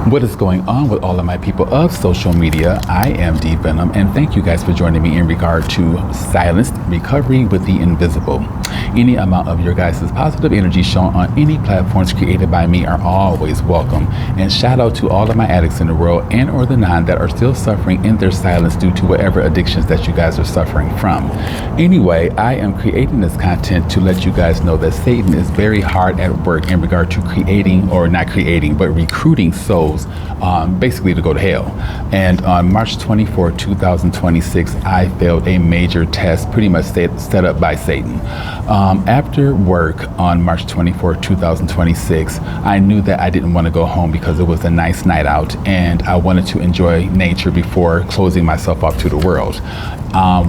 What is going on with all of my people of social media? I am D Venom, and thank you guys for joining me in regard to Silenced Recovery with the Invisible. Any amount of your guys' positive energy shown on any platforms created by me are always welcome. And shout out to all of my addicts in the world and or the non that are still suffering in their silence due to whatever addictions that you guys are suffering from. Anyway, I am creating this content to let you guys know that Satan is very hard at work in regard to creating, or not creating, but recruiting souls basically to go to hell. And on March 24, 2026, I failed a major test pretty much set up by Satan. After work on March 24, 2026, I knew that I didn't want to go home because it was a nice night out and I wanted to enjoy nature before closing myself off to the world.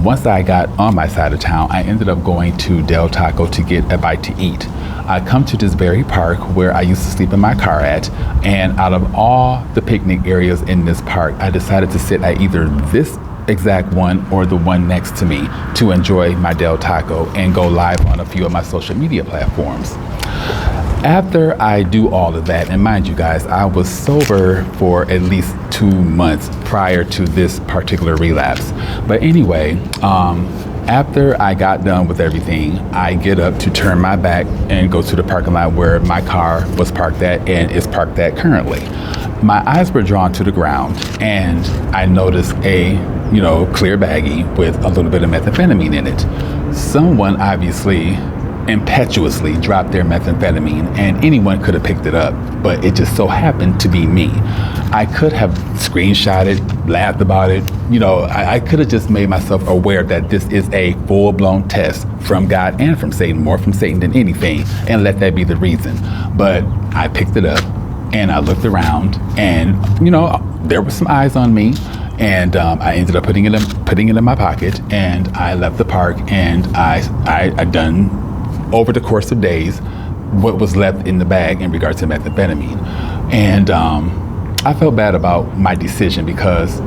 Once I got on my side of town, I ended up going to Del Taco to get a bite to eat. I come to this very park where I used to sleep in my car at, and out of all the picnic areas in this park, I decided to sit at either this exact one or the one next to me to enjoy my Del Taco and go live on a few of my social media platforms. After I do all of that, and mind you guys, I was sober for at least 2 months prior to this particular relapse. But anyway, after I got done with everything, I get up to turn my back and go to the parking lot where my car was parked at and is parked at currently. My eyes were drawn to the ground and I noticed a, clear baggie with a little bit of methamphetamine in it. Someone obviously impetuously dropped their methamphetamine, and anyone could have picked it up, but it just so happened to be me. I could have screenshotted, laughed about it. I could have just made myself aware that this is a full-blown test from God and from Satan, more from Satan than anything, and let that be the reason. But I picked it up and I looked around, and there were some eyes on me. And I ended up putting it in my pocket, and I left the park, and I done over the course of days what was left in the bag in regards to methamphetamine. And I felt bad about my decision because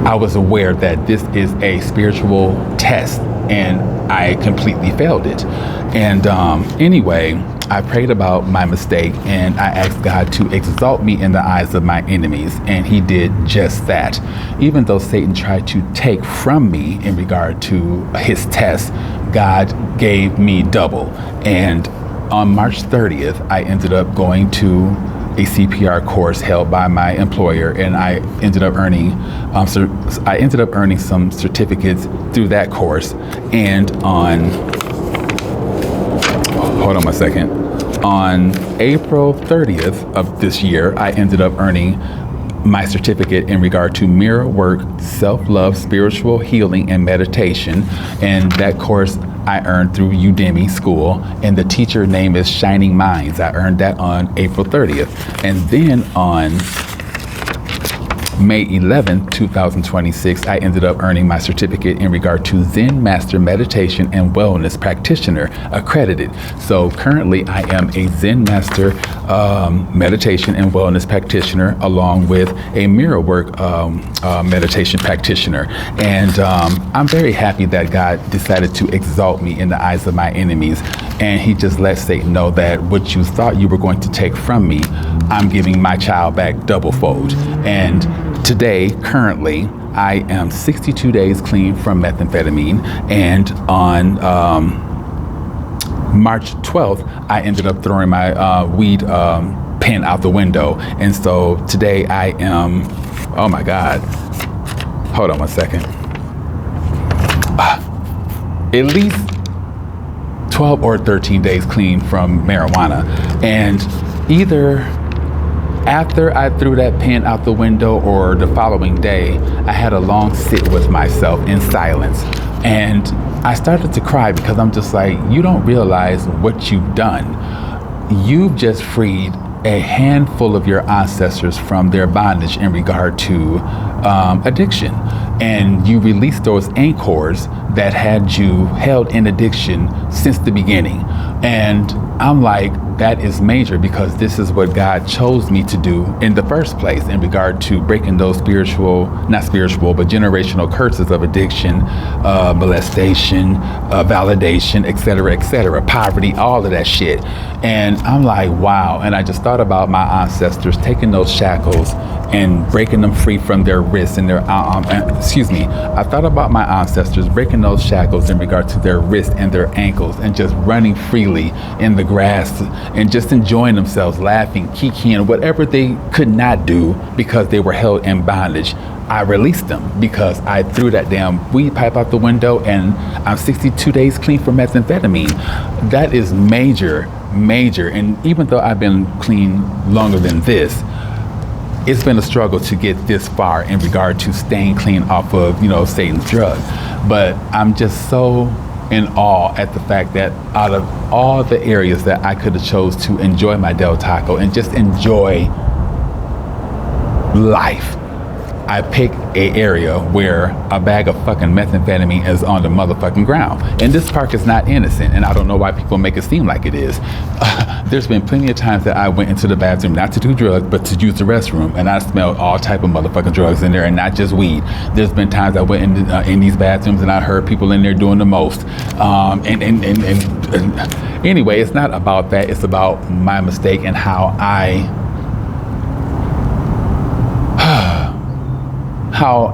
I was aware that this is a spiritual test and I completely failed it. And anyway, I prayed about my mistake and I asked God to exalt me in the eyes of my enemies, and he did just that. Even though Satan tried to take from me in regard to his test, God gave me double. And on March 30th, I ended up going to a CPR course held by my employer, and I ended up earning some certificates through that course. And hold on a second. On April 30th of this year, I ended up earning my certificate in regard to mirror work, self-love, spiritual healing, and meditation. And that course I earned through Udemy School, and the teacher name is Shining Minds. I earned that on April 30th. And then on May 11th, 2026, I ended up earning my certificate in regard to Zen Master Meditation and Wellness Practitioner accredited. So currently I am a Zen Master Meditation and Wellness Practitioner, along with a Mirror Work Meditation Practitioner. And I'm very happy that God decided to exalt me in the eyes of my enemies. And he just let Satan know that what you thought you were going to take from me, I'm giving my child back double fold. And today, currently, I am 62 days clean from methamphetamine, and on March 12th, I ended up throwing my weed pen out the window. And so today I am, oh my God, hold on one second, at least 12 or 13 days clean from marijuana. And either after I threw that pen out the window or the following day, I had a long sit with myself in silence. And I started to cry because I'm just like, you don't realize what you've done. You've just freed a handful of your ancestors from their bondage in regard to addiction, and you release those anchors that had you held in addiction since the beginning. And I'm like, that is major, because this is what God chose me to do in the first place in regard to breaking those not spiritual, but generational curses of addiction, molestation, validation, et cetera, poverty, all of that shit. And I'm like, wow. And I just thought about my ancestors taking those shackles and breaking them free from their wrists and their I thought about my ancestors breaking those shackles in regard to their wrists and their ankles, and just running freely in the grass and just enjoying themselves, laughing, kikiing, whatever they could not do because they were held in bondage. I released them because I threw that damn weed pipe out the window, and I'm 62 days clean from methamphetamine. That is major. And even though I've been clean longer than this, it's been a struggle to get this far in regard to staying clean off of, Satan's drug. But I'm just so in awe at the fact that out of all the areas that I could have chose to enjoy my Del Taco and just enjoy life, I pick a area where a bag of fucking methamphetamine is on the motherfucking ground. And this park is not innocent, and I don't know why people make it seem like it is. There's been plenty of times that I went into the bathroom not to do drugs, but to use the restroom, and I smelled all type of motherfucking drugs in there, and not just weed. There's been times I went in these bathrooms and I heard people in there doing the most. And anyway, it's not about that. It's about my mistake and how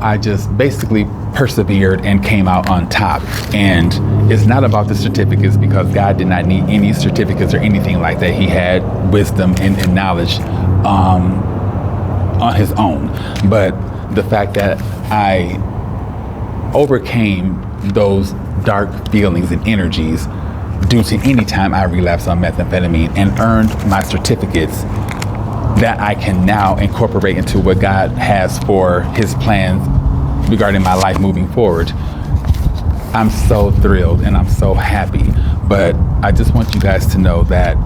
I just basically persevered and came out on top. And it's not about the certificates, because God did not need any certificates or anything like that. He had wisdom and knowledge on his own. But the fact that I overcame those dark feelings and energies due to any time I relapsed on methamphetamine and earned my certificates that I can now incorporate into what God has for his plans regarding my life moving forward. I'm so thrilled and I'm so happy. But I just want you guys to know that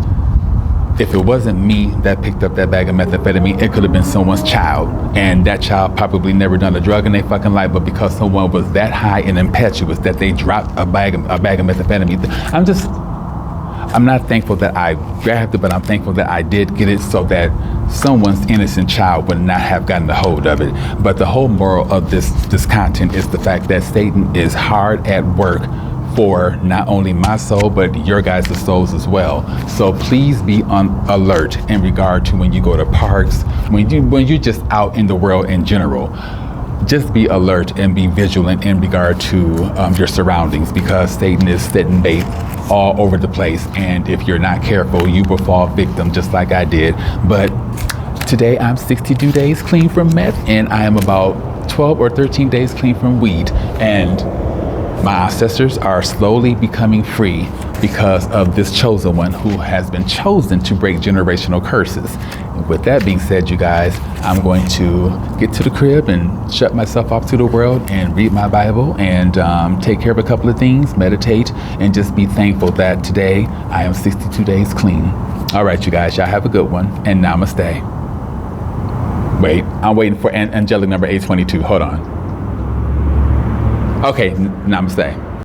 if it wasn't me that picked up that bag of methamphetamine, it could have been someone's child. And that child probably never done a drug in their fucking life, but because someone was that high and impetuous that they dropped a bag of methamphetamine. I'm not thankful that I grabbed it, but I'm thankful that I did get it so that someone's innocent child would not have gotten a hold of it. But the whole moral of this content is the fact that Satan is hard at work for not only my soul, but your guys' souls as well. So please be on alert in regard to when you go to parks, when you're just out in the world in general. Just be alert and be vigilant in regard to your surroundings, because Satan is setting bait all over the place. And if you're not careful, you will fall victim just like I did. But today I'm 62 days clean from meth, and I am about 12 or 13 days clean from weed. And my ancestors are slowly becoming free because of this chosen one who has been chosen to break generational curses. With that being said, you guys, I'm going to get to the crib and shut myself off to the world and read my Bible and take care of a couple of things, meditate, and just be thankful that today I am 62 days clean. All right, you guys, y'all have a good one, and namaste. Wait, I'm waiting for angelic number 822. Hold on. Okay, namaste.